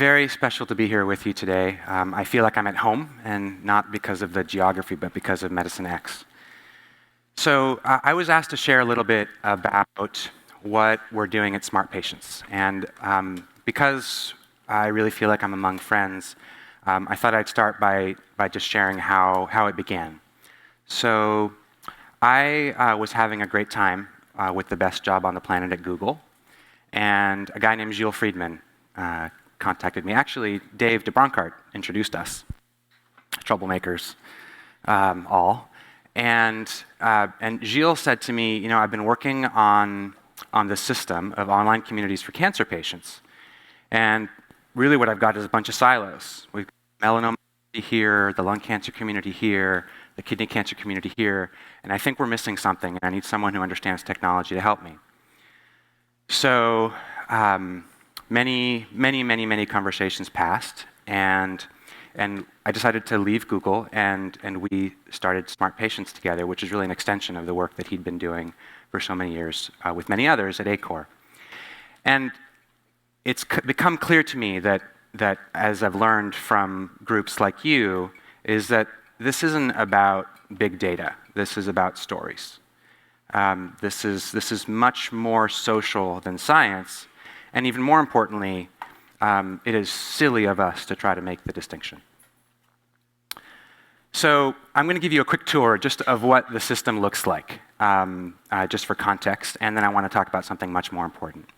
very special to be here with you today. I feel like I'm at home, and not because of the geography, but because of Medicine X. So I was asked to share a little bit about what we're doing at Smart Patients. And because I really feel like I'm among friends, I thought I'd start by just sharing how it began. So I was having a great time with the best job on the planet at Google, and a guy named Gilles Friedman contacted me. Actually, Dave DeBronkart introduced us, troublemakers all. And Gilles said to me, you know, I've been working on the system of online communities for cancer patients. And really what I've got is a bunch of silos. We've got melanoma here, the lung cancer community here, the kidney cancer community here, and I think we're missing something, and I need someone who understands technology to help me. So many conversations passed, and I decided to leave Google, and we started Smart Patients together, which is really an extension of the work that he'd been doing for so many years with many others at Acor. And it's become clear to me that as I've learned from groups like you, is that this isn't about big data. This is about stories. This is much more social than science, and even more importantly, it is silly of us to try to make the distinction. So I'm going to give you a quick tour just of what the system looks like, just for context, and then I want to talk about something much more important.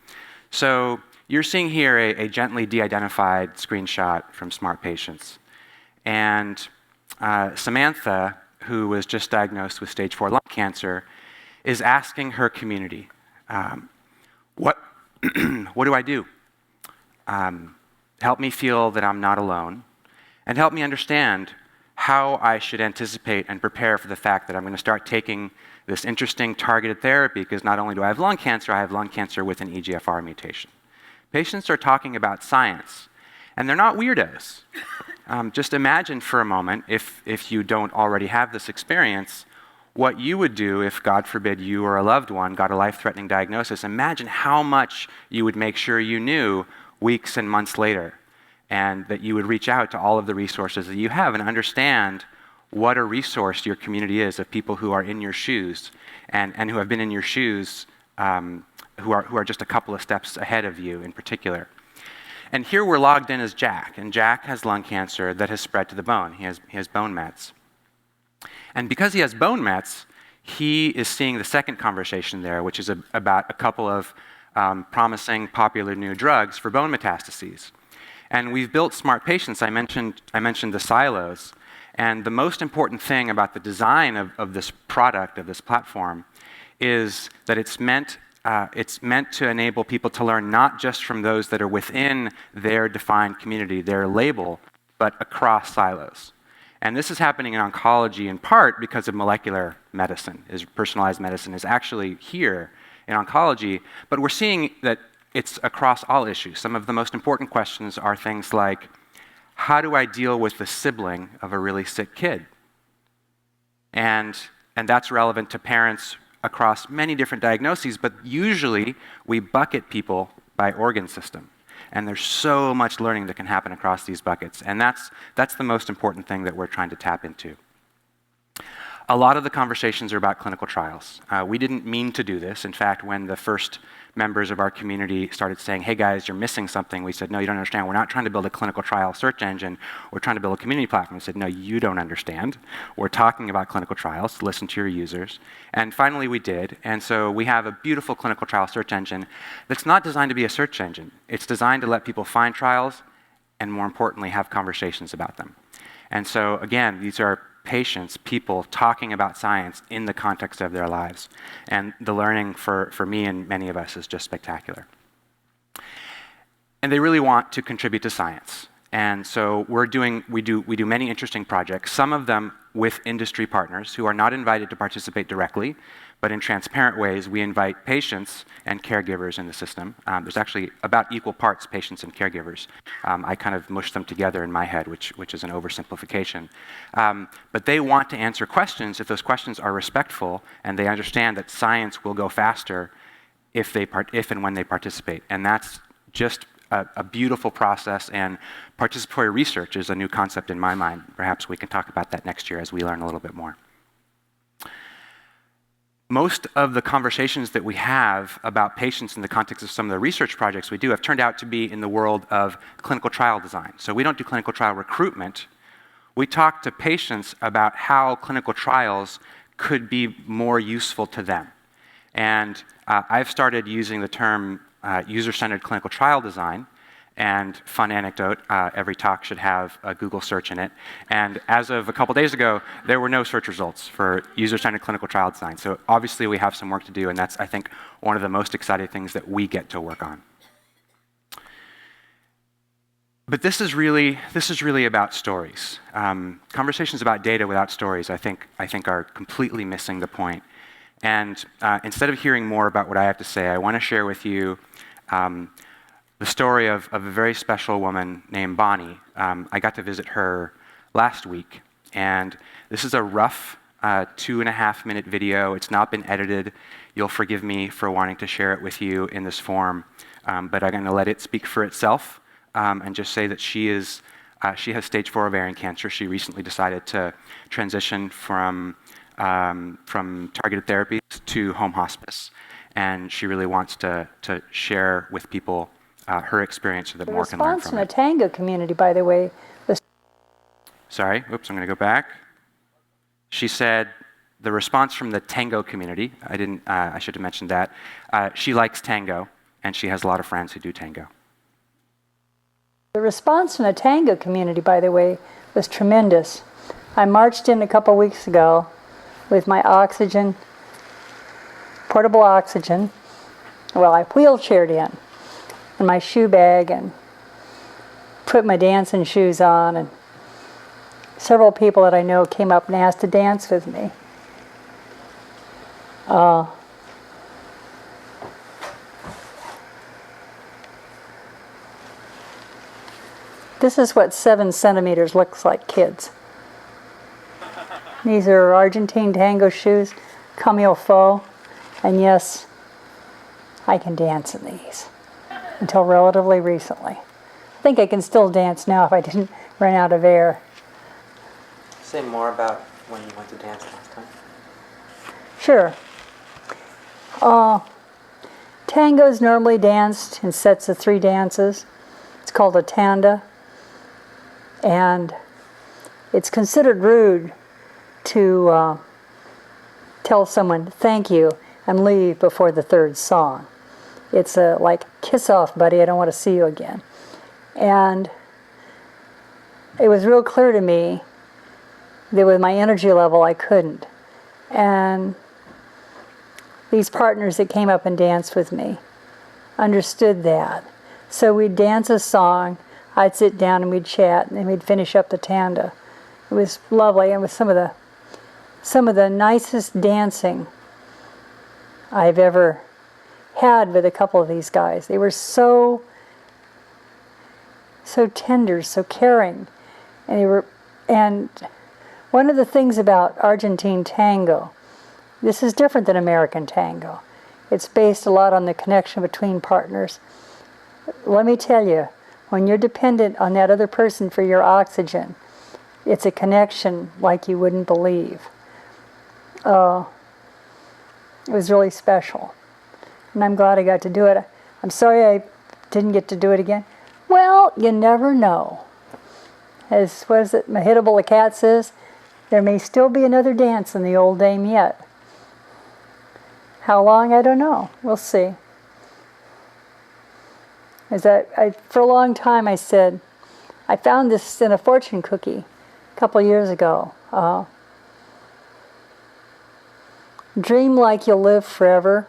So you're seeing here a gently de-identified screenshot from Smart Patients. And Samantha, who was just diagnosed with stage 4 lung cancer, is asking her community, what do I do? Help me feel that I'm not alone, and help me understand how I should anticipate and prepare for the fact that I'm going to start taking this interesting targeted therapy, because not only do I have lung cancer with an EGFR mutation. Patients are talking about science, and they're not weirdos. Just imagine for a moment, if you don't already have this experience, what you would do if, God forbid, you or a loved one got a life-threatening diagnosis. Imagine how much you would make sure you knew weeks and months later, and that you would reach out to all of the resources that you have and understand what a resource your community is of people who are in your shoes and who have been in your shoes, who are just a couple of steps ahead of you in particular. And here we're logged in as Jack, and Jack has lung cancer that has spread to the bone. He has bone mets. And because he has bone mets, he is seeing the second conversation there, which is about a couple of promising, popular new drugs for bone metastases. And we've built Smart Patients. I mentioned the silos. And the most important thing about the design of this product, of this platform, is that it's meant to enable people to learn not just from those that are within their defined community, their label, but across silos. And this is happening in oncology in part because of molecular medicine. Personalized medicine is actually here in oncology, but we're seeing that it's across all issues. Some of the most important questions are things like, how do I deal with the sibling of a really sick kid? And that's relevant to parents across many different diagnoses, but usually we bucket people by organ system. And there's so much learning that can happen across these buckets. And that's the most important thing that we're trying to tap into. A lot of the conversations are about clinical trials. We didn't mean to do this. In fact, when the first members of our community started saying, hey guys, you're missing something, we said, no, you don't understand. We're not trying to build a clinical trial search engine. We're trying to build a community platform. We said, no, you don't understand. We're talking about clinical trials. Listen to your users. And finally, we did. And so we have a beautiful clinical trial search engine that's not designed to be a search engine. It's designed to let people find trials and, more importantly, have conversations about them. And so, again, these are patients, people talking about science in the context of their lives. And the learning for me and many of us is just spectacular. And they really want to contribute to science. And so we do many interesting projects, some of them with industry partners who are not invited to participate directly, but in transparent ways, we invite patients and caregivers in the system. There's actually about equal parts patients and caregivers. I kind of mush them together in my head, which is an oversimplification. But they want to answer questions if those questions are respectful and they understand that science will go faster if and when they participate. And that's just a beautiful process, and participatory research is a new concept in my mind. Perhaps we can talk about that next year as we learn a little bit more. Most of the conversations that we have about patients in the context of some of the research projects we do have turned out to be in the world of clinical trial design. So we don't do clinical trial recruitment. We talk to patients about how clinical trials could be more useful to them. And I've started using the term user-centered clinical trial design. And fun anecdote, every talk should have a Google search in it. And as of a couple days ago, there were no search results for user-centered clinical trial design. So obviously we have some work to do, and that's, I think, one of the most exciting things that we get to work on. But this is really about stories. Conversations about data without stories, I think are completely missing the point. And instead of hearing more about what I have to say, I want to share with you the story of a very special woman named Bonnie. I got to visit her last week, and this is a rough 2.5-minute video. It's not been edited. You'll forgive me for wanting to share it with you in this form, but I'm going to let it speak for itself and just say that she has stage 4 ovarian cancer. She recently decided to transition from targeted therapies to home hospice, and she really wants to share with people her experience so that more can learn from it. The response from the tango community, by the way, was... Sorry, oops, I'm going to go back. She said the response from the tango community, I should have mentioned that. She likes tango, and she has a lot of friends who do tango. The response from the tango community, by the way, was tremendous. I marched in a couple weeks ago with my oxygen, portable oxygen. Well, I wheelchaired in my shoe bag and put my dancing shoes on, and several people that I know came up and asked to dance with me. This is what 7 centimeters looks like, kids. These are Argentine tango shoes, Camille Faux, and yes, I can dance in these. Until relatively recently. I think I can still dance now if I didn't run out of air. Say more about when you went to dance last time. Sure. Tango is normally danced in sets of 3 dances. It's called a tanda. And it's considered rude to tell someone thank you and leave before the 3rd song. It's like, kiss off, buddy, I don't want to see you again. And it was real clear to me that with my energy level, I couldn't. And these partners that came up and danced with me understood that. So we'd dance a song, I'd sit down and we'd chat, and then we'd finish up the tanda. It was lovely, and with some of the nicest dancing I've ever had with a couple of these guys. They were so tender, so caring, and one of the things about Argentine tango, this is different than American tango. It's based a lot on the connection between partners. Let me tell you, when you're dependent on that other person for your oxygen, it's a connection like you wouldn't believe. It was really special. And I'm glad I got to do it. I'm sorry I didn't get to do it again. Well, you never know. As, what is it, Mahitable the cat says, there may still be another dance in the old dame yet. How long, I don't know. We'll see. For a long time I said, I found this in a fortune cookie a couple years ago. Dream like you'll live forever.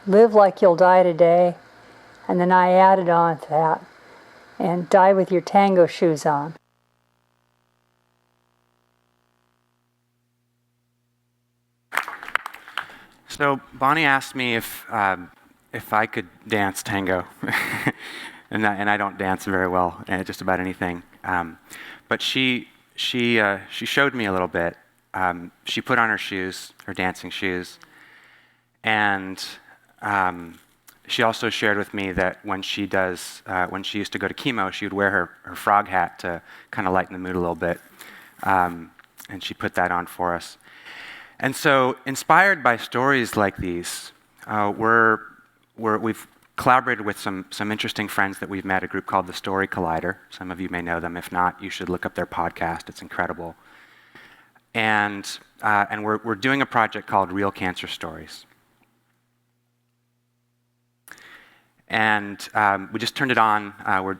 Live like you'll die today. And then I added on to that. And die with your tango shoes on. So Bonnie asked me if I could dance tango, and I don't dance very well at just about anything. But she showed me a little bit. She put on her shoes, her dancing shoes, and she also shared with me that when she used to go to chemo, she would wear her frog hat to kind of lighten the mood a little bit. And she put that on for us. And so, inspired by stories like these, we've collaborated with some interesting friends that we've met, a group called the Story Collider. Some of you may know them. If not, you should look up their podcast. It's incredible. And we're doing a project called Real Cancer Stories. And we just turned it on.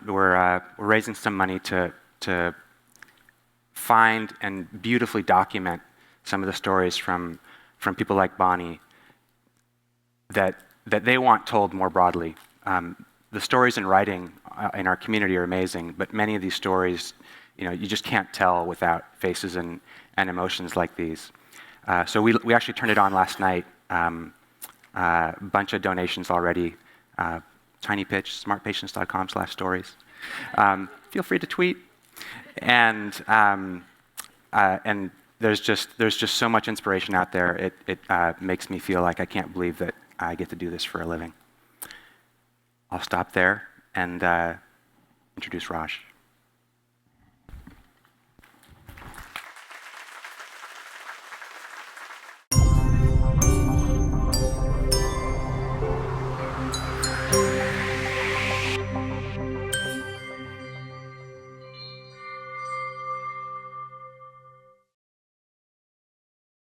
We're raising some money to find and beautifully document some of the stories from people like Bonnie that they want told more broadly. The stories in writing in our community are amazing, but many of these stories, you just can't tell without faces and emotions like these. So we actually turned it on last night. A bunch of donations already. Tiny pitch, smartpatients.com/stories. Feel free to tweet. And there's just so much inspiration out there. It makes me feel like I can't believe that I get to do this for a living. I'll stop there and introduce Raj.